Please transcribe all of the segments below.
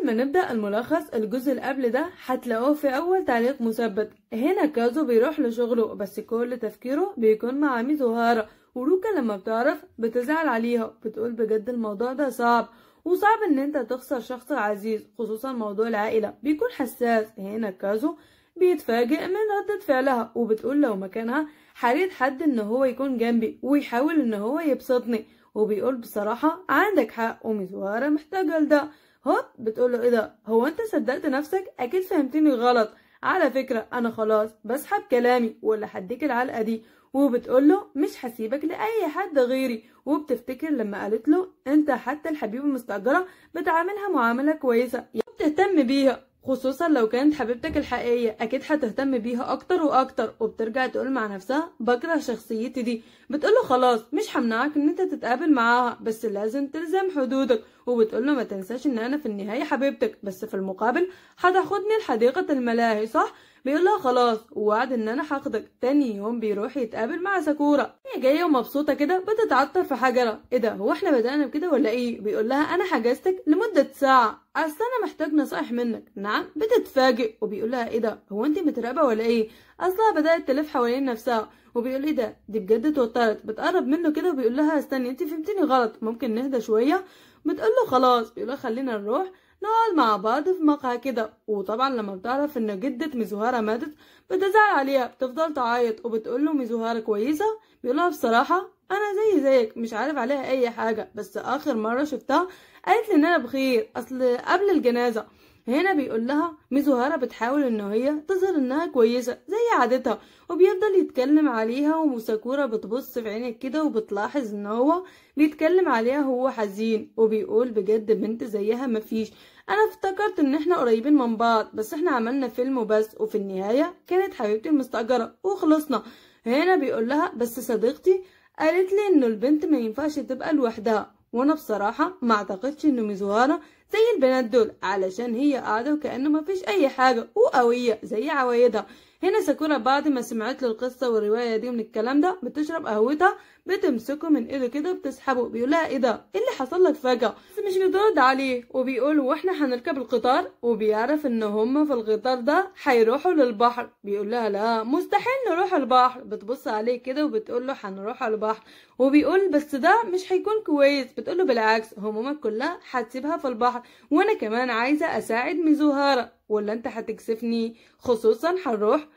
ما نبدأ الملخص الجزء اللي قبل ده هتلاقوه في أول تعليق مثبت. هنا كازو بيروح لشغله بس كل تفكيره بيكون مع ميزوهارا، وروكا لما بتعرف بتزعل عليها، بتقول بجد الموضوع ده صعب، وصعب ان انت تخسر شخص عزيز، خصوصا موضوع العائلة بيكون حساس. هنا كازو بيتفاجئ من ردة فعلها وبتقول لو مكانها هريد حد ان هو يكون جنبي ويحاول ان هو يبسطني، وبيقول بصراحة عندك حق وميزوهارا محتاجة لده. هوب بتقول له ايه ده، هو انت صدقت نفسك؟ اكيد فهمتني غلط، على فكرة انا خلاص بسحب كلامي ولا هديك العلقة دي. وبتقول له مش هسيبك لاي حد غيري، وبتفتكر لما قالت له انت حتى الحبيبة المستأجرة بتعاملها معاملة كويسة بتهتم بيها، خصوصا لو كانت حبيبتك الحقيقية اكيد هتهتم بيها اكتر واكتر. وبترجع تقول مع نفسها بكره شخصيتي دي. بتقوله خلاص مش همنعك ان انت تتقابل معاها بس لازم تلزم حدودك. وبتقوله ما تنساش ان انا في النهاية حبيبتك، بس في المقابل هتاخدني لحديقة الملاهي صح؟ بيقولها خلاص ووعد ان انا هاخدك. تاني يوم بيروح يتقابل مع ساكورا، هي جايه ومبسوطه كده بتتعطر في حجره. ايه ده، هو احنا بدأنا بكده ولا ايه؟ بيقول لها انا حجزتك لمده ساعه، اصل انا محتاج نصايح منك. نعم. بتتفاجئ وبيقول لها ايه ده، هو انت متراقبه ولا ايه؟ اصلها بدأت تلف حوالين نفسها. وبيقول ايه ده، دي بجد اتوترت. بتقرب منه كده وبيقول لها استني انت فهمتيني غلط، ممكن نهدى شويه؟ بتقول له خلاص. بيقول لها خلينا نروح نقعد مع بعض في مقهى كده. وطبعا لما بتعرف ان جدة ميزوهارا ماتت بتزعل عليها، بتفضل تعيط وبتقول له ميزوهارا كويسة؟ بيقولها بصراحة انا زيك مش عارف عليها اي حاجة، بس اخر مرة شفتها قالت لي ان انا بخير اصل قبل الجنازة. هنا بيقول لها ميزوهارا بتحاول ان هي تظهر انها كويسة زي عادتها، وبيفضل يتكلم عليها ومساكورا بتبص في عينك كده وبتلاحظ ان هو بيتكلم عليها هو حزين، وبيقول بجد بنت زيها مفيش. انا افتكرت ان احنا قريبين من بعض بس احنا عملنا فيلم وبس، وفي النهاية كانت حبيبتي المستأجرة وخلصنا. هنا بيقول لها بس صديقتي قالت لي انه البنت ما ينفعش تبقى لوحدها، وانا بصراحة ما اعتقدش انه ميزوهارا زي البنات دول، علشان هي قاعدة وكأنه ما فيش اي حاجة وقوية زي عوايدها. هنا ساكورا بعد ما سمعت له القصة والرواية دي من الكلام ده بتشرب قهوتها، بتمسكه من ايده كده وبتسحبه. بيقولها ايه ده، ايه اللي حصل لك فجأة؟ بس مش بترد عليه، وبيقول واحنا هنركب القطار، وبيعرف ان هما في القطار ده هيروحوا للبحر. بيقول لها لا مستحيل نروح البحر. بتبص عليه كده وبتقول له هنروح البحر، وبيقول بس ده مش هيكون كويس. بتقول له بالعكس همومك كلها هتسيبها في البحر، وانا كمان عايزة اساعد ميزوهارا، ولا انت هتكسفني؟ خصوصا هنروح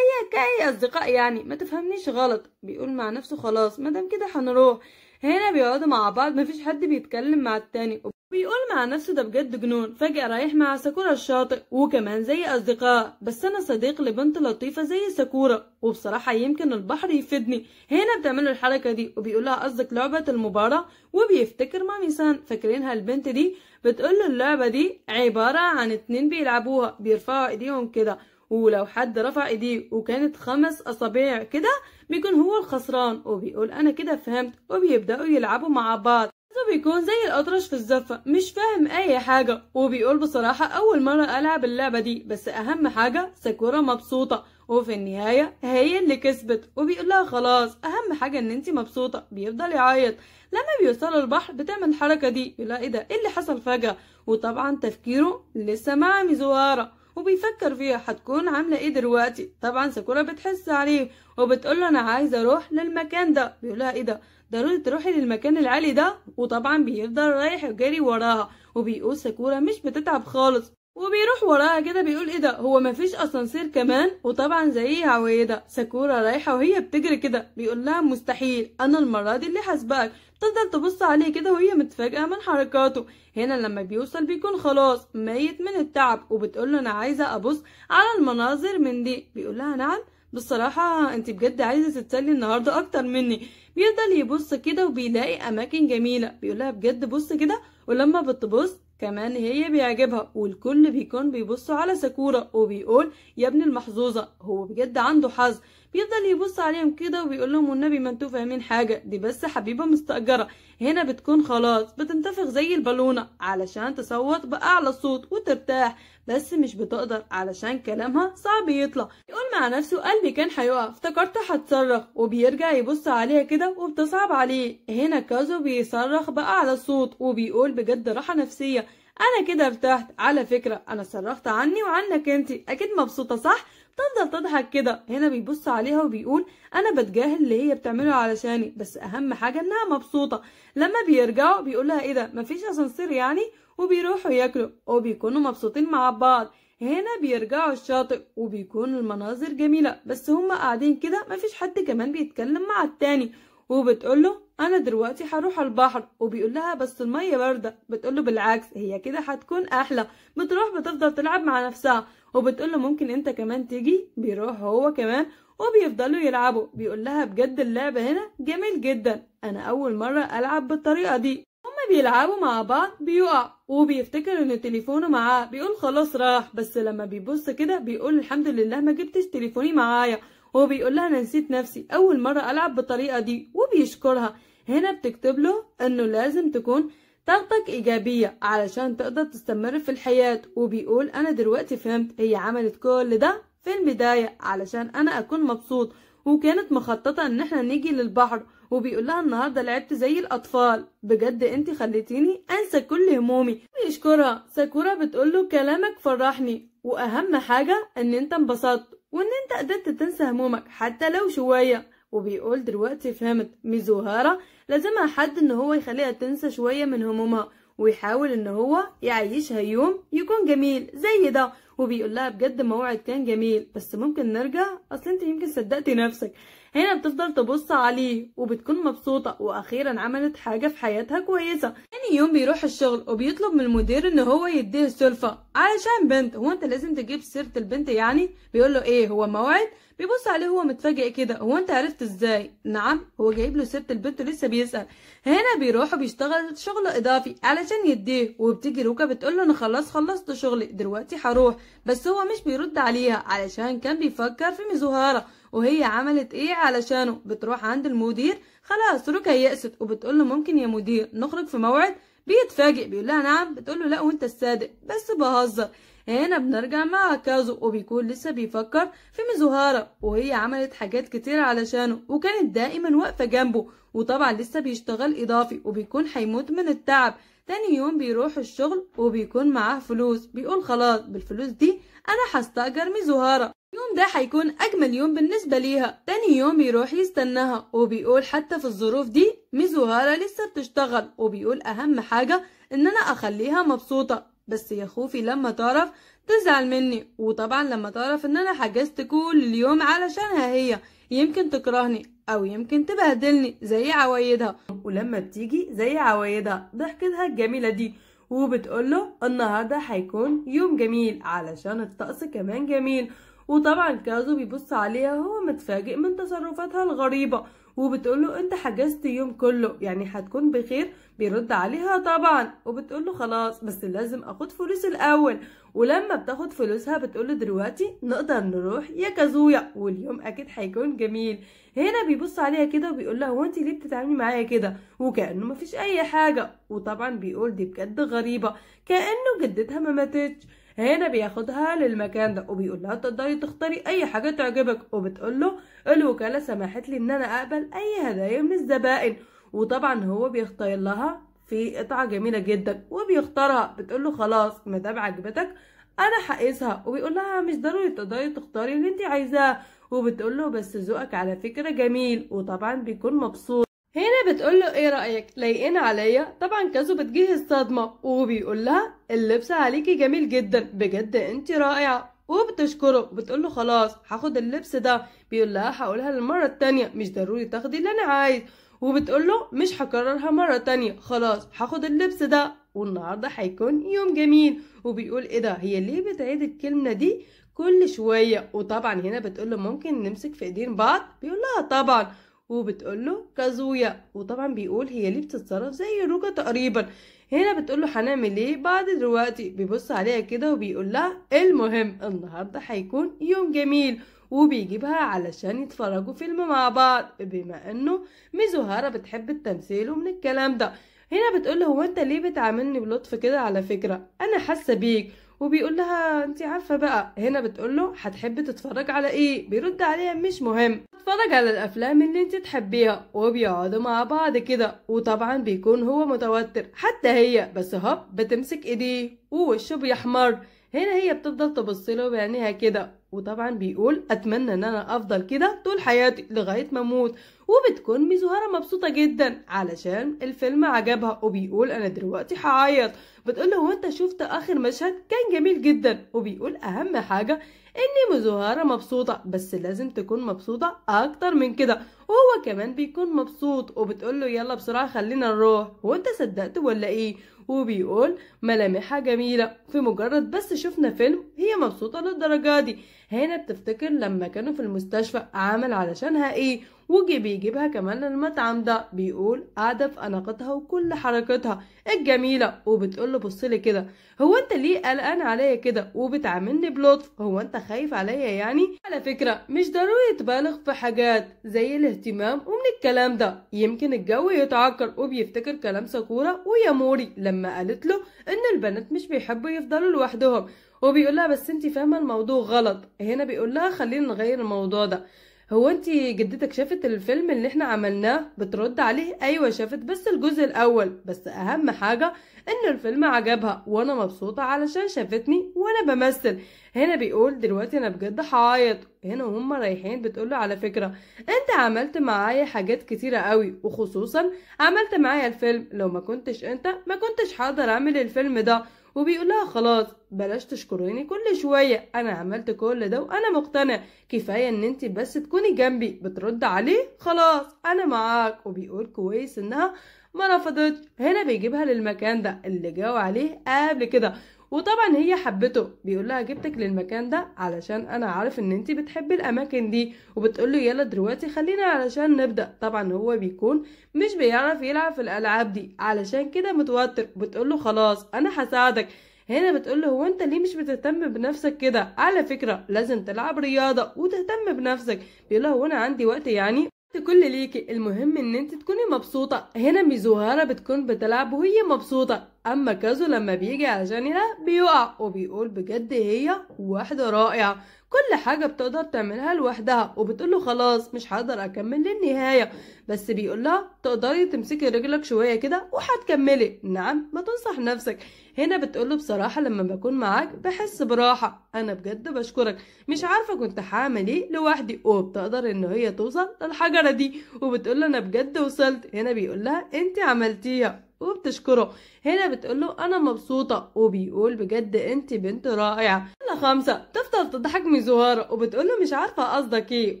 كأي أصدقاء يعني، ما تفهمنيش غلط. بيقول مع نفسه خلاص مادام كده هنروح. هنا بيقعدوا مع بعض مفيش حد بيتكلم مع التاني، وبيقول مع نفسه ده بجد جنون، فجأة رايح مع ساكورا الشاطئ وكمان زي أصدقاء، بس أنا صديق لبنت لطيفة زي ساكورا وبصراحة يمكن البحر يفيدني. هنا بتعمل الحركة دي وبيقول لها قصدك لعبة المباراة؟ وبيفتكر مامي سان فاكرينها البنت دي؟ بتقول له اللعبة دي عبارة عن 2 بيلعبوها بيرفعوا ايديهم كده، ولو حد رفع ايديه وكانت 5 أصابع كده بيكون هو الخسران. وبيقول انا كده فهمت، وبيبدأوا يلعبوا مع بعض. بيكون زي الأطرش في الزفة مش فاهم اي حاجة، وبيقول بصراحة اول مرة العب اللعبة دي، بس اهم حاجة ساكورا مبسوطة وفي النهاية هي اللي كسبت. وبيقول لها خلاص اهم حاجة ان انتي مبسوطة. بيفضل يعيط. لما بيوصلوا البحر بتعمل الحركة دي، يقول لها ايه ده، ايه اللي حصل فجأة؟ وطبعا تفكيره لسه مع ميزوهارا وبيفكر فيها هتكون عاملة ايه دلوقتي. طبعا ساكورا بتحس عليه وبتقول له انا عايزة اروح للمكان ده. بيقول لها ايه ده، ضروري تروحي للمكان العالي ده؟ وطبعا بيفضل رايح وجاري وراها، وبيقول ساكورا مش بتتعب خالص، وبيروح وراها كده. بيقول ايه ده، هو مفيش اسانسير كمان؟ وطبعا زي عوايدها ساكورا رايحه وهي بتجري كده. بيقول لها مستحيل، انا المره دي اللي هسبقك. تفضل تبص عليه كده وهي متفاجئه من حركاته. هنا لما بيوصل بيكون خلاص ميت من التعب، وبتقول له انا عايزه ابص على المناظر من دي. بيقول لها نعم، بصراحه انت بجد عايزه تتسلي النهارده اكتر مني. بيفضل يبص كده وبيلاقي اماكن جميله. بيقول لها بجد بص كده، ولما بتبص كمان هي بيعجبها، والكل بيكون بيبصوا على ساكورا وبيقول يا ابن المحظوظه، هو بجد عنده حظ. بيفضل يبص عليهم كده وبيقول لهم والنبي ما انتوا فاهمين حاجه، دي بس حبيبه مستأجره. هنا بتكون خلاص بتنتفخ زي البالونه علشان تصوت بأعلى صوت وترتاح، بس مش بتقدر علشان كلامها صعب يطلع. يقول مع نفسه قلبي كان هيقع، افتكرت هتصرخ. وبيرجع يبص عليها كده وبتصعب عليه. هنا كازو بيصرخ بأعلى صوت وبيقول بجد راحة نفسية انا كده ارتحت. على فكرة انا صرخت عني وعنك انتي، اكيد مبسوطة صح؟ بتفضل تضحك كده. هنا بيبص عليها وبيقول انا بتجاهل اللي هي بتعمله علشاني، بس اهم حاجة انها مبسوطة. لما بيرجعوا بيقولها ايه ده، مفيش اسانسير يعني؟ وبيروحوا ياكلوا وبيكونوا مبسوطين مع بعض. هنا بيرجعوا الشاطئ وبيكون المناظر جميلة، بس هما قاعدين كده مفيش حد كمان بيتكلم مع التاني. وبتقوله انا دلوقتي هروح البحر، وبيقول لها بس المية باردة. بتقوله بالعكس هي كده هتكون احلى. بتروح بتفضل تلعب مع نفسها وبتقوله ممكن انت كمان تيجي. بيروح هو كمان وبيفضلوا يلعبوا. بيقول لها بجد اللعبة هنا جميل جدا، انا اول مرة العب بالطريقة دي. هما بيلعبوا مع بعض بيقع وبيفتكر ان تليفونه معاه. بيقول خلاص راح، بس لما بيبص كده بيقول الحمد لله ما جبتش تليفوني معايا. هو بيقول لها انا نسيت نفسي، اول مرة العب بالطريقة دي، وبيشكرها. هنا بتكتب له انه لازم تكون طاقتك ايجابية علشان تقدر تستمر في الحياة. وبيقول انا دلوقتي فهمت هي عملت كل ده في البداية علشان انا اكون مبسوط، وكانت مخططة ان احنا نيجي للبحر. وبيقول لها النهارده لعبت زي الاطفال، بجد انت خليتيني انسى كل همومي. بيشكرها. ساكورا بتقول له كلامك فرحني، واهم حاجه ان انت انبسطت وان انت قدرت تنسى همومك حتى لو شويه. وبيقول دلوقتي فهمت ميزوهارا لازمها حد ان هو يخليها تنسى شويه من همومها، ويحاول ان هو يعيشها يوم يكون جميل زي ده. وبيقول لها بجد موعد كان جميل، بس ممكن نرجع؟ اصل انت يمكن صدقتي نفسك. هنا بتفضل تبص عليه وبتكون مبسوطة، واخيرا عملت حاجة في حياتها كويسة. تاني يوم بيروح الشغل وبيطلب من المدير ان هو يديه السلفة علشان بنت. هو انت لازم تجيب سيرة البنت يعني؟ بيقول له ايه هو موعد؟ بيبص عليه هو متفاجئ كده، هو انت عرفت ازاي؟ نعم، هو جايب له سيرة البنت لسه بيسأل. هنا بيروح وبيشتغل شغل اضافي علشان يديه. وبتيجي روكا بتقول له انا خلاص خلصت شغلي دلوقتي هروح، بس هو مش بيرد عليها علشان كان بيفكر في ميزوهارا وهي عملت ايه علشانه. بتروح عند المدير، خلاص روكا يأست وبتقول له ممكن يا مدير نخرج في موعد؟ بيتفاجئ بيقول لها نعم. بتقول له لا وانت الصادق، بس بهزر. هنا بنرجع مع كازو وبيكون لسه بيفكر في ميزوهارا، وهي عملت حاجات كتير علشانه وكانت دائما واقفة جنبه، وطبعا لسه بيشتغل اضافي وبيكون هيموت من التعب. تاني يوم بيروح الشغل وبيكون معاه فلوس. بيقول خلاص بالفلوس دي انا هستأجر ميزوهارا، اليوم ده هيكون اجمل يوم بالنسبة ليها. تاني يوم يروح يستناها وبيقول حتى في الظروف دي ميزوهارا لسه بتشتغل. وبيقول اهم حاجة ان انا اخليها مبسوطة، بس يا خوفي لما تعرف تزعل مني، وطبعا لما تعرف ان انا حجزت كل اليوم علشانها هي يمكن تكرهني او يمكن تبهدلني زي عوايدها. ولما بتيجي زي عوايدها ضحكتها الجميلة دي وبتقوله النهارده هيكون يوم جميل علشان الطقس كمان جميل. وطبعا كازو بيبص عليها وهو متفاجئ من تصرفاتها الغريبة. وبتقوله انت حجزت يوم كله يعني هتكون بخير؟ بيرد عليها طبعا. وبتقوله خلاص بس لازم اخد فلوس الاول. ولما بتاخد فلوسها بتقوله دلوقتي نقدر نروح يا كازويا واليوم اكيد هيكون جميل. هنا بيبص عليها كده وبيقول لها هو انت ليه بتتعاملي معايا كده وكأنه مفيش اي حاجة؟ وطبعا بيقول دي بجد غريبة، كأنه جدتها ما ماتتش. هنا بياخدها للمكان ده وبيقول لها تقدري تختاري اي حاجه تعجبك. وبتقول له الوكاله سمحت لي ان انا اقبل اي هدايا من الزبائن. وطبعا هو بيختار لها في قطعه جميله جدا وبيختارها. بتقول له خلاص ما دام عجبتك انا هقيسها. وبيقول لها مش ضروري تقدري تختاري اللي انت عايزاه. وبتقول له بس ذوقك على فكره جميل. وطبعا بيكون مبسوط. هنا بتقول له ايه رأيك لايقين عليا؟ طبعا كازو بتجهز صدمة وبيقول لها اللبس عليكي جميل جدا بجد انت رائعة. وبتشكره. بتقول له خلاص هاخد اللبس ده. بيقول لها هقولها للمرة التانية مش ضروري تاخدي اللي انا عايز. وبتقول له مش هكررها مرة تانية، خلاص هاخد اللبس ده والنهاردة هيكون يوم جميل. وبيقول ايه ده هي ليه بتعيد الكلمة دي كل شوية؟ وطبعا هنا بتقول له ممكن نمسك في ايدين بعض؟ بيقول لها طبعا. وبتقول له كازويا. وطبعا بيقول هي ليه بتتصرف زي روكا تقريبا. هنا بتقول له هنعمل ايه بعد دلوقتي؟ بيبص عليها كده وبيقول لها المهم النهارده هيكون يوم جميل. وبيجيبها علشان يتفرجوا فيلم مع بعض بما انه ميزوهارا بتحب التمثيل ومن الكلام ده. هنا بتقول له هو انت ليه بتعاملني بلطف كده؟ على فكرة انا حاسة بيك. وبيقول لها انت عارفه بقى. هنا بتقول له هتحب تتفرج على ايه؟ بيرد عليها مش مهم، اتفرج على الافلام اللي انت تحبيها. وبيقعدوا مع بعض كده، وطبعا بيكون هو متوتر حتى هي، بس هوب بتمسك ايديه ووشه بيحمر. هنا هي بتفضل تبصله بعينيها كده، وطبعا بيقول اتمنى ان انا افضل كده طول حياتي لغايه ما اموت. وبتكون ميزوهارا مبسوطه جدا علشان الفيلم عجبها، وبيقول انا دلوقتي هعيط. بتقوله هو انت شفت اخر مشهد؟ كان جميل جدا. وبيقول اهم حاجه ان ميزوهارا مبسوطه، بس لازم تكون مبسوطه اكتر من كده، وهو كمان بيكون مبسوط. وبتقوله يلا بسرعه خلينا نروح، هو انت صدقت ولا ايه؟ وبيقول ملامحها جميلة، في مجرد بس شفنا فيلم هي مبسوطة للدرجة دي. هنا بتفتكر لما كانوا في المستشفى عمل علشانها ايه، وجي بيجيبها كمان للمطعم ده. بيقول قاعدة في أناقتها وكل حركتها الجميلة، وبتقوله بصلي كده، هو انت ليه قلقان عليا كده وبتعاملني بلطف؟ هو انت خايف عليا يعني؟ على فكرة مش ضروري تبالغ في حاجات زي الاهتمام ومن الكلام ده، يمكن الجو يتعكر. وبيفتكر كلام ساكورا ويا موري لما قالت له ان البنات مش بيحبوا يفضلوا لوحدهم، وبيقول لها بس انت فاهمة الموضوع غلط. هنا بيقول لها خلينا نغير الموضوع ده، هو انت جدتك شافت الفيلم اللي احنا عملناه؟ بترد عليه ايوه شافت بس الجزء الاول، بس اهم حاجة ان الفيلم عجبها وانا مبسوطة علشان شافتني وانا بمثل. هنا بيقول دلوقتي انا بجد هعيط. هنا وهم رايحين بتقوله على فكرة انت عملت معايا حاجات كتيرة قوي، وخصوصا عملت معايا الفيلم، لو ما كنتش انت ما كنتش هقدر اعمل الفيلم ده. وبيقول لها خلاص بلاش تشكريني كل شوية، انا عملت كل ده وانا مقتنع، كفاية ان انت بس تكوني جنبي. بترد عليه خلاص انا معاك. وبيقول كويس انها ما رفضتش. هنا بيجيبها للمكان ده اللي جاوا عليه قبل كده، وطبعا هي حبته. بيقول لها جبتك للمكان ده علشان انا عارف ان انت بتحبي الاماكن دي. وبتقول له يلا دلوقتي خلينا علشان نبدا. طبعا هو بيكون مش بيعرف يلعب في الالعاب دي علشان كده متوتر. بتقول له خلاص انا هساعدك. هنا بتقول له هو انت ليه مش بتهتم بنفسك كده؟ على فكره لازم تلعب رياضه وتهتم بنفسك. بيقول له هو انا عندي وقت يعني؟ كل ليكي، المهم ان انت تكوني مبسوطة. هنا ميزوهارا بتكون بتلعب وهي مبسوطة، اما كازو لما بيجي علشان يلعب بيقع. وبيقول بجد هي واحدة رائعة، كل حاجة بتقدر تعملها لوحدها. وبتقوله خلاص مش هقدر اكمل للنهاية، بس بيقول لها تقدري تمسكي رجلك شوية كده وهتكملي. نعم ما تنصح نفسك. هنا بتقوله بصراحة لما بكون معاك بحس براحة، انا بجد بشكرك، مش عارفة كنت هعمل ايه لوحدي. وبتقدر ان هي توصل للحجرة دي، وبتقوله انا بجد وصلت. هنا بيقول لها انت عملتيها وبتشكره. هنا بتقوله انا مبسوطة، وبيقول بجد انت بنت رائعة. 5 تفضل تضحك ميزوهارا وبتقوله مش عارفة قصدك ايه،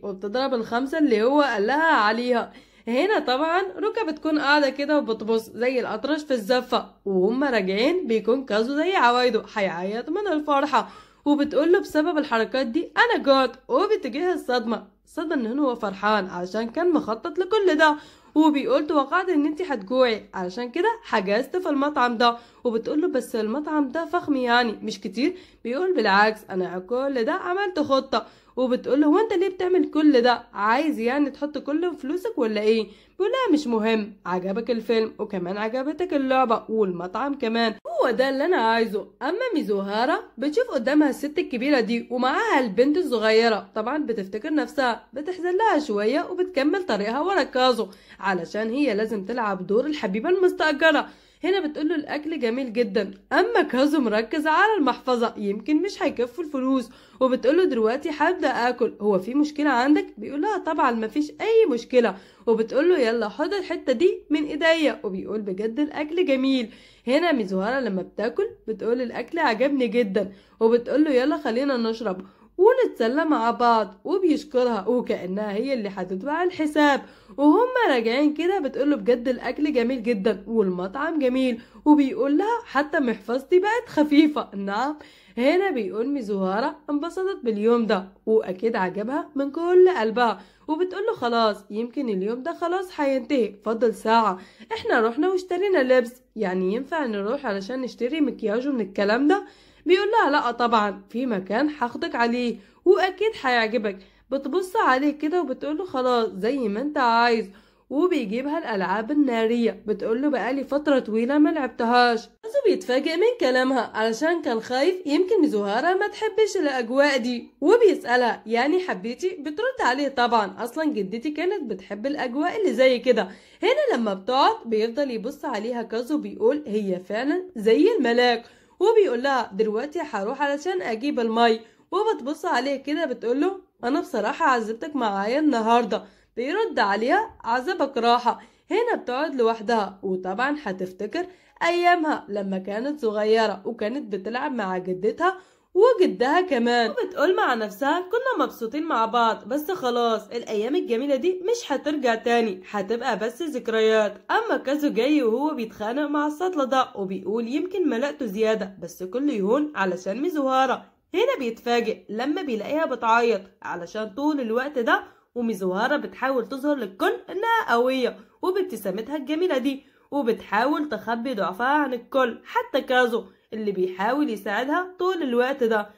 وبتضرب ال5 اللي هو قال لها عليها. هنا طبعا روكا بتكون قاعدة كده وبتبص زي الأطرش في الزفة، وهم راجعين بيكون كازو زي عوايده هيعيط من الفرحة. وبتقوله بسبب الحركات دي أنا جات. وبتجيها الصدمة إن هو فرحان عشان كان مخطط لكل ده. وبيقول توقعت ان انتي هتجوعي علشان كده حجزت في المطعم ده. وبتقوله بس المطعم ده فخم يعني مش كتير. بيقول بالعكس انا كل ده عملت خطة. وبتقوله هو انت ليه بتعمل كل ده؟ عايز يعني تحط كل فلوسك ولا ايه؟ بيقول لها مش مهم، عجبك الفيلم وكمان عجبتك اللعبة والمطعم كمان، هو ده اللي انا عايزه. اما ميزوهارا بتشوف قدامها الست الكبيرة دي ومعاها البنت الصغيرة، طبعا بتفتكر نفسها، بتحزن لها شوية وبتكمل طريقها ورا كازو علشان هي لازم تلعب دور الحبيبة المستأجرة. هنا بتقوله الأكل جميل جدا، أما كازو مركز على المحفظة يمكن مش هيكفوا الفلوس. وبتقوله دلوقتي هبدأ آكل، هو في مشكلة عندك؟ بيقولها طبعا مفيش أي مشكلة. وبتقوله يلا خد الحتة دي من إيديا. وبيقول بجد الأكل جميل. هنا ميزوهارا لما بتاكل بتقول الأكل عجبني جدا. وبتقوله يلا خلينا نشرب ونتسلى مع بعض. وبيشكرها وكأنها هي اللي هتدفع الحساب. وهم راجعين كده بتقوله بجد الأكل جميل جدا والمطعم جميل. وبيقول لها حتى محفظتي بقت خفيفة. نعم. هنا بيقول ميزوهارا انبسطت باليوم ده وأكيد عجبها من كل قلبها. وبتقوله خلاص يمكن اليوم ده خلاص هينتهي، فضل ساعة، احنا رحنا واشترينا لبس، يعني ينفع نروح علشان نشتري مكياج من الكلام ده؟ بيقول لها لا طبعا في مكان هاخدك عليه واكيد هيعجبك. بتبص عليه كده وبتقوله خلاص زي ما انت عايز. وبيجيبها الألعاب النارية. بتقوله بقالي فترة طويلة ما لعبتهاش. كازو بيتفاجئ من كلامها علشان كان خايف يمكن ميزوهارا ما تحبش الأجواء دي، وبيسألها يعني حبيتي؟ بترد عليه طبعا أصلا جدتي كانت بتحب الأجواء اللي زي كده. هنا لما بتقعد بيفضل يبص عليها كازو بيقول هي فعلا زي الملاك، وبيقول لها دلوقتي هروح علشان أجيب المي. وبتبص عليه كده بتقوله أنا بصراحة عذبتك معايا النهاردة. بيرد عليها عذبك راحة. هنا بتقعد لوحدها وطبعا هتفتكر أيامها لما كانت صغيرة وكانت بتلعب مع جدتها وجدها كمان، وبتقول مع نفسها كنا مبسوطين مع بعض بس خلاص الأيام الجميلة دي مش هترجع تاني، هتبقى بس ذكريات. أما كازو جاي وهو بيتخانق مع السطل ده وبيقول يمكن ملقته زيادة بس كله يهون علشان ميزوهارا. هنا بيتفاجئ لما بيلاقيها بتعيط علشان طول الوقت ده وميزوهارا بتحاول تظهر للكل انها قوية وبابتسامتها الجميلة دي، وبتحاول تخبي ضعفها عن الكل حتى كازو اللي بيحاول يساعدها طول الوقت ده.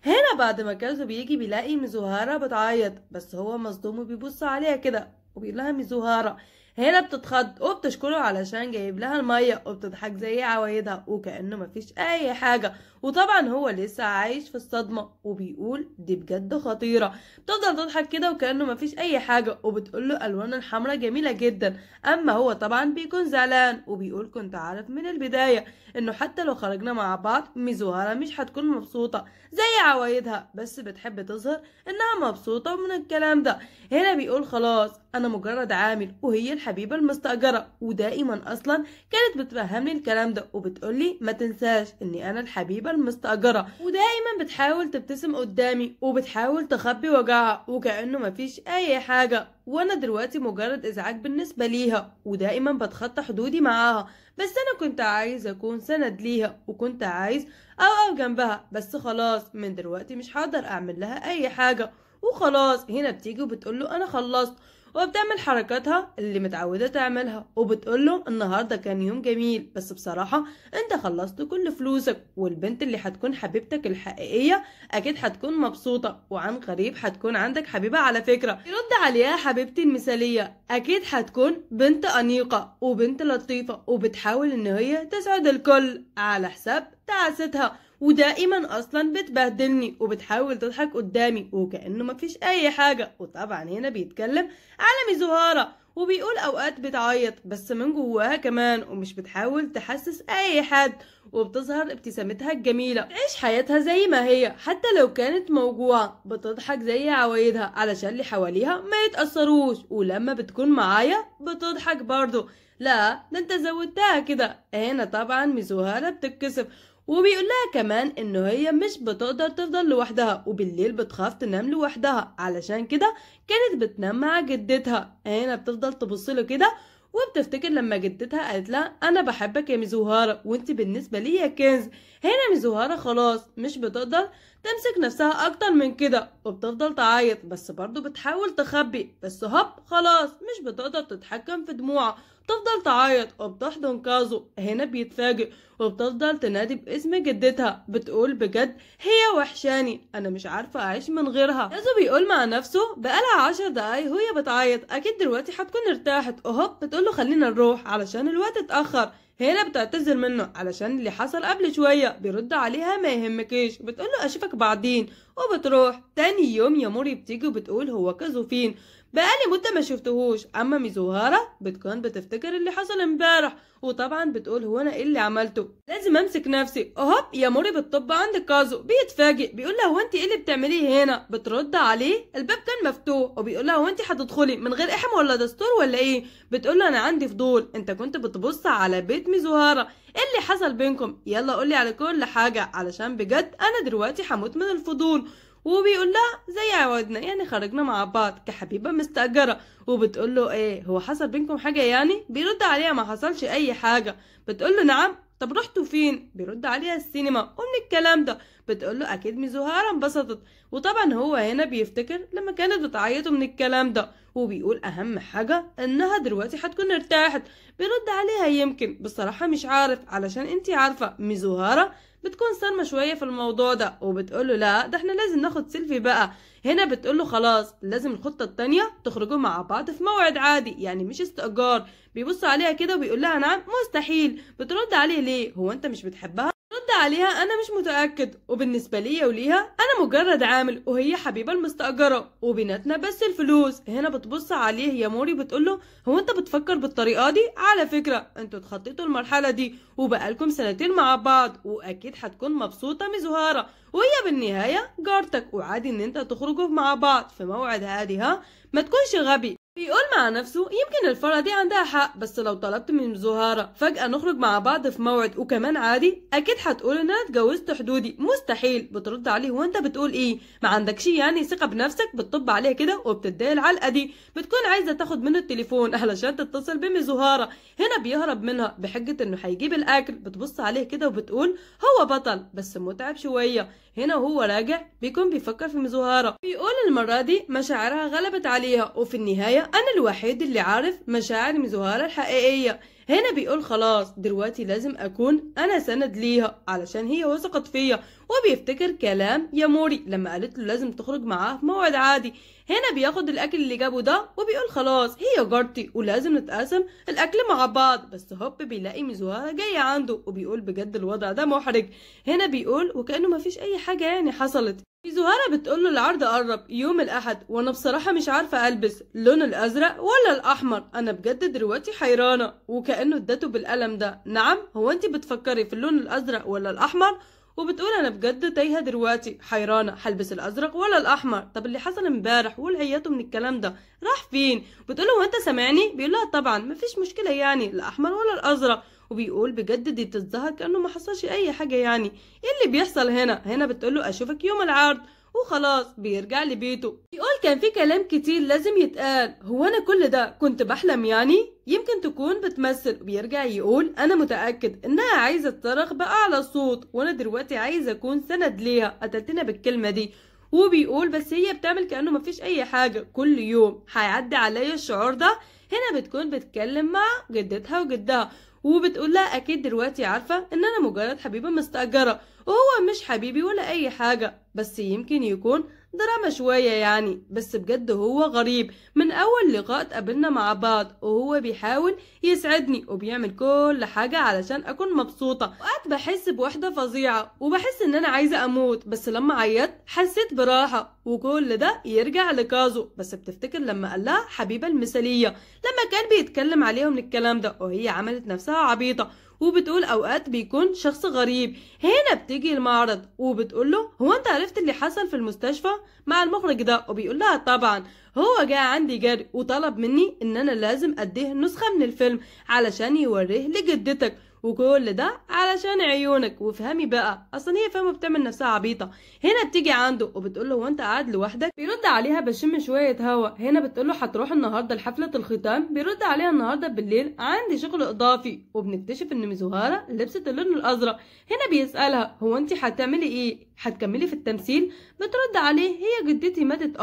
هنا بعد ما كازو بيجي بيلاقي ميزوهارا بتعيط بس هو مصدوم وبيبص عليها كده وبيقول لها ميزوهارا. هنا بتتخض وبتشكره علشان جايب لها المية وبتضحك زي عوايدها وكأنه مفيش أي حاجة، وطبعا هو لسه عايش في الصدمة وبيقول دي بجد خطيرة. بتفضل تضحك كده وكأنه مفيش أي حاجة وبتقوله ألوان الحمرا جميلة جدا. أما هو طبعا بيكون زعلان وبيقول كنت عارف من البداية إنه حتى لو خرجنا مع بعض ميزوهارا مش هتكون مبسوطة زي عوايدها بس بتحب تظهر إنها مبسوطة من الكلام ده. هنا بيقول خلاص أنا مجرد عامل وهي الحبيبة المستأجرة، ودائما أصلا كانت بتفهمني الكلام ده وبتقولي ما تنساش إني أنا الحبيبة المستأجرة، ودائما بتحاول تبتسم قدامي وبتحاول تخبي وجعها وكأنه مفيش أي حاجة، وأنا دلوقتي مجرد إزعاج بالنسبة ليها ودائما بتخطى حدودي معاها. بس أنا كنت عايز أكون سند ليها وكنت عايز أقف جنبها بس خلاص من دلوقتي مش هقدر أعمل لها أي حاجة وخلاص. هنا بتيجي وبتقوله أنا خلصت وبتعمل حركاتها اللي متعودة تعملها وبتقوله النهاردة كان يوم جميل بس بصراحة انت خلصت كل فلوسك والبنت اللي هتكون حبيبتك الحقيقية اكيد هتكون مبسوطة، وعن قريب هتكون عندك حبيبة على فكرة. يرد عليها حبيبتي المثالية اكيد هتكون بنت انيقة وبنت لطيفة وبتحاول ان هي تسعد الكل على حساب تعاستها ودائما اصلا بتبهدلني وبتحاول تضحك قدامي وكأنه مفيش اي حاجة. وطبعا هنا بيتكلم على ميزوهارا وبيقول اوقات بتعيط بس من جواها كمان ومش بتحاول تحسس اي حد وبتظهر ابتسامتها الجميلة، تعيش حياتها زي ما هي حتى لو كانت موجوعة، بتضحك زي عوايدها علشان اللي حواليها ما يتأثروش، ولما بتكون معايا بتضحك برضو. لا ده انت زودتها كده. هنا طبعا ميزوهارا بتتكسف وبيقول لها كمان انه هي مش بتقدر تفضل لوحدها وبالليل بتخاف تنام لوحدها علشان كده كانت بتنام مع جدتها. هنا بتفضل تبصله كده وبتفتكر لما جدتها قالت لها انا بحبك يا ميزوهارا وانت بالنسبه لي يا كنز. هنا ميزوهارا خلاص مش بتقدر تمسك نفسها اكتر من كده وبتفضل تعيط بس برضو بتحاول تخبي، بس هوب خلاص مش بتقدر تتحكم في دموعها، بتفضل تعيط وبتحضن كازو. هنا بيتفاجئ وبتفضل تنادي باسم جدتها بتقول بجد هي وحشاني انا مش عارفه اعيش من غيرها. كازو بيقول مع نفسه بقالها 10 دقايق وهي بتعيط اكيد دلوقتي هتكون ارتاحت، وهوب بتقوله خلينا نروح علشان الوقت اتاخر. هنا بتعتذر منه علشان اللي حصل قبل شويه، بيرد عليها ما يهمكيش، بتقوله اشوفك بعدين وبتروح. تاني يوم ياموري بتيجي وبتقول هو كازو فين؟ بقالي مدة ما شفتهوش. اما ميزوهارا بتكون بتفتكر اللي حصل امبارح وطبعا بتقول هو انا ايه اللي عملته، لازم امسك نفسي. اهوب ياموري بتطب عند كازو بيتفاجئ بيقول لها هو انت ايه اللي بتعمليه هنا؟ بترد عليه الباب كان مفتوح وبيقول لها هو انت هتدخلي من غير احم ولا دستور ولا ايه؟ بتقول له انا عندي فضول، انت كنت بتبص على بيت ميزوهارا، ايه اللي حصل بينكم؟ يلا قولي على كل حاجة علشان بجد انا دلوقتي هموت من الفضول. وبيقول لها زي عودنا يعني خرجنا مع بعض كحبيبة مستأجرة. وبتقول له ايه هو حصل بينكم حاجة يعني؟ بيرد عليها ما حصلش اي حاجة. بتقول له نعم طب رحتوا فين؟ بيرد عليها السينما ومن الكلام ده. بتقول له اكيد ميزوهارا انبسطت، وطبعا هو هنا بيفتكر لما كانت بتعيط من الكلام ده وبيقول اهم حاجة انها دلوقتي هتكون ارتاحت. بيرد عليها يمكن بصراحة مش عارف علشان انتي عارفة ميزوهارا بتكون صارمة شوية في الموضوع ده وبتقوله لا ده احنا لازم ناخد سيلفي بقى. هنا بتقوله خلاص لازم الخطة التانية تخرجوا مع بعض في موعد عادي يعني مش استئجار. بيبص عليها كده وبيقول لها نعم مستحيل. بترد عليه ليه هو انت مش بتحبها؟ رد عليها انا مش متأكد وبالنسبة لي وليها انا مجرد عامل وهي حبيبة المستأجرة وبيناتنا بس الفلوس. هنا بتبص عليه يا موري بتقوله هو انت بتفكر بالطريقة دي؟ على فكرة انتوا اتخطيتوا المرحلة دي وبقالكم سنتين مع بعض واكيد هتكون مبسوطة مزهارة وهي بالنهاية جارتك وعادي ان انت تخرجوا مع بعض في موعد هادي ها ما تكونش غبي. بيقول مع نفسه يمكن الفرة دي عندها حق بس لو طلبت من زهارة فجأة نخرج مع بعض في موعد وكمان عادي اكيد هتقول ان انا اتجوزت حدودي مستحيل. بترد عليه وانت بتقول ايه ما عندكش يعني ثقة بنفسك؟ بتطب عليه كده وبتديها العلقة دي. بتكون عايزة تاخد منه التليفون علشان تتصل بيه زهارة. هنا بيهرب منها بحجة انه هيجيب الاكل. بتبص عليه كده وبتقول هو بطل بس متعب شوية. هنا وهو راجع بيكون بيفكر في زهارة. بيقول المرة دي مشاعرها غلبت عليها وفي النهاية انا الوحيد اللي عارف مشاعر زهارة الحقيقية. هنا بيقول خلاص دلوقتي لازم اكون انا سند ليها علشان هي وثقت فيا. وبيفتكر كلام يا موري لما قالت له لازم تخرج معاه في موعد عادي. هنا بياخد الاكل اللي جابه ده وبيقول خلاص هي جارتي ولازم نتقاسم الاكل مع بعض. بس هوب بيلاقي زهارة جاية عنده وبيقول بجد الوضع ده محرج. هنا بيقول وكأنه مفيش اي حاجة يعني حصلت. زهارة بتقول له العرض قرب يوم الأحد وأنا بصراحة مش عارفة ألبس لون الأزرق ولا الأحمر. أنا بجد دلوقتي حيرانة وكأنه ادته بالقلم ده. نعم هو أنت بتفكري في اللون الأزرق ولا الأحمر؟ وبتقول أنا بجد تايهة دلوقتي حيرانة هلبس الأزرق ولا الأحمر. طب اللي حصل امبارح والعياته من الكلام ده راح فين؟ بتقوله هو أنت سامعني؟ بيقول لها طبعا مفيش مشكلة يعني الأحمر ولا الأزرق. وبيقول بجد دي تتظاهر كأنه ما حصلش أي حاجة يعني ايه اللي بيحصل هنا؟ هنا بتقوله أشوفك يوم العرض وخلاص. بيرجع لبيته. بيقول كان في كلام كتير لازم يتقال هو أنا كل ده كنت بحلم يعني؟ يمكن تكون بتمثل. بيرجع يقول أنا متأكد إنها عايزة تصرخ بأعلى صوت وأنا دلوقتي عايزة أكون سند ليها. قتلتنا بالكلمة دي. وبيقول بس هي بتعمل كأنه مفيش أي حاجة كل يوم هيعدي عليا الشعور ده. هنا بتكون بتتكلم مع جدتها وجدها وبتقول لها اكيد دلوقتي عارفه ان انا مجرد حبيبه مستاجره وهو مش حبيبي ولا اي حاجه بس يمكن يكون دراما شويه يعني. بس بجد هو غريب من اول لقاء اتقابلنا مع بعض وهو بيحاول يسعدني وبيعمل كل حاجه علشان اكون مبسوطه. وقت بحس بوحده فظيعه وبحس ان انا عايزه اموت بس لما عيطت حسيت براحه. وكل ده يرجع لكازو بس بتفتكر لما قال لها حبيبه المثاليه لما كان بيتكلم عليهم من الكلام ده وهي عملت نفسها عبيطه. وبتقول اوقات بيكون شخص غريب. هنا بتيجي المعرض وبتقول له هو انت عرفت اللي حصل في المستشفى مع المخرج ده؟ وبيقول لها طبعا هو جاء عندي جري وطلب مني ان انا لازم اديه نسخة من الفيلم علشان يوريه لجدتك وكل ده علشان عيونك. وفهمي بقى اصلا هي فاهمه بتعمل نفسها عبيطه. هنا بتيجي عنده وبتقول له هو انت قاعد لوحدك؟ بيرد عليها بشم شويه هوا. هنا بتقول له هتروح النهارده لحفله الختام؟ بيرد عليها النهارده بالليل عندي شغل اضافي. وبنكتشف ان زهاره لبست اللون الازرق. هنا بيسالها هو انت هتعملي ايه؟ هتكملي في التمثيل؟ بترد عليه هي جدتي ماتت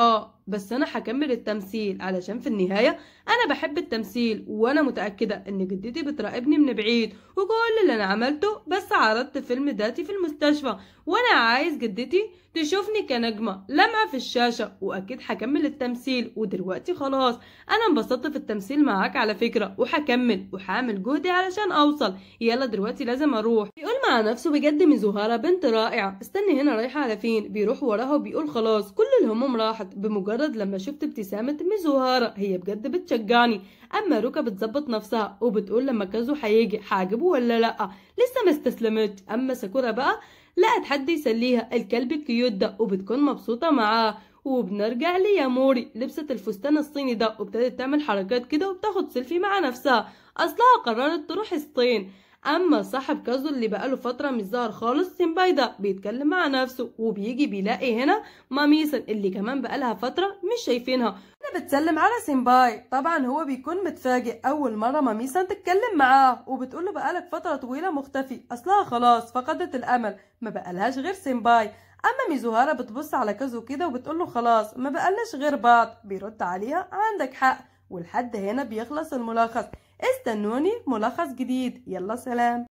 بس انا هكمل التمثيل علشان في النهايه انا بحب التمثيل وانا متاكده ان جدتي بتراقبني من بعيد وكل اللي انا عملته بس عرضت فيلم ذاتي في المستشفى وانا عايز جدتي تشوفني كنجمه لمعه في الشاشه واكيد هكمل التمثيل. ودلوقتي خلاص انا انبسطت في التمثيل معاك على فكره وهكمل وهعمل جهدي علشان اوصل. يلا دلوقتي لازم اروح. بيقول مع نفسه بجد زهاره بنت رائعه. استني هنا رايحه على فين؟ بيروح وراها وبيقول خلاص كل الهموم راحت بمجرد لما شفت ابتسامه زهاره هي بجد بتشجعني. اما روكا بتظبط نفسها وبتقول لما كازو هيجي هعجبه ولا لا لسه ما استسلمتش. اما ساكورا بقى لقت حد يسليها الكلب الكيوت ده وبتكون مبسوطه معاه. وبنرجع لياموري لبست الفستان الصيني ده وابتدت تعمل حركات كده وبتاخد سيلفي مع نفسها. اصلها قررت تروح الصين. اما صاحب كازو اللي بقاله فتره مش ظاهر خالص سيمباي ده بيتكلم مع نفسه وبيجي بيلاقي هنا ماميسن اللي كمان بقالها فتره مش شايفينها. هنا بتسلم على سيمباي. طبعا هو بيكون متفاجئ اول مره ماميسن تتكلم معاه وبتقوله بقالك فتره طويله مختفي. اصلها خلاص فقدت الامل ما بقالهاش غير سيمباي. اما ميزوهارا بتبص على كازو كده وبتقوله خلاص ما بقالناش غير بعض. بيرد عليها عندك حق. ولحد هنا بيخلص الملخص. استنوني ملخص جديد. يلا سلام.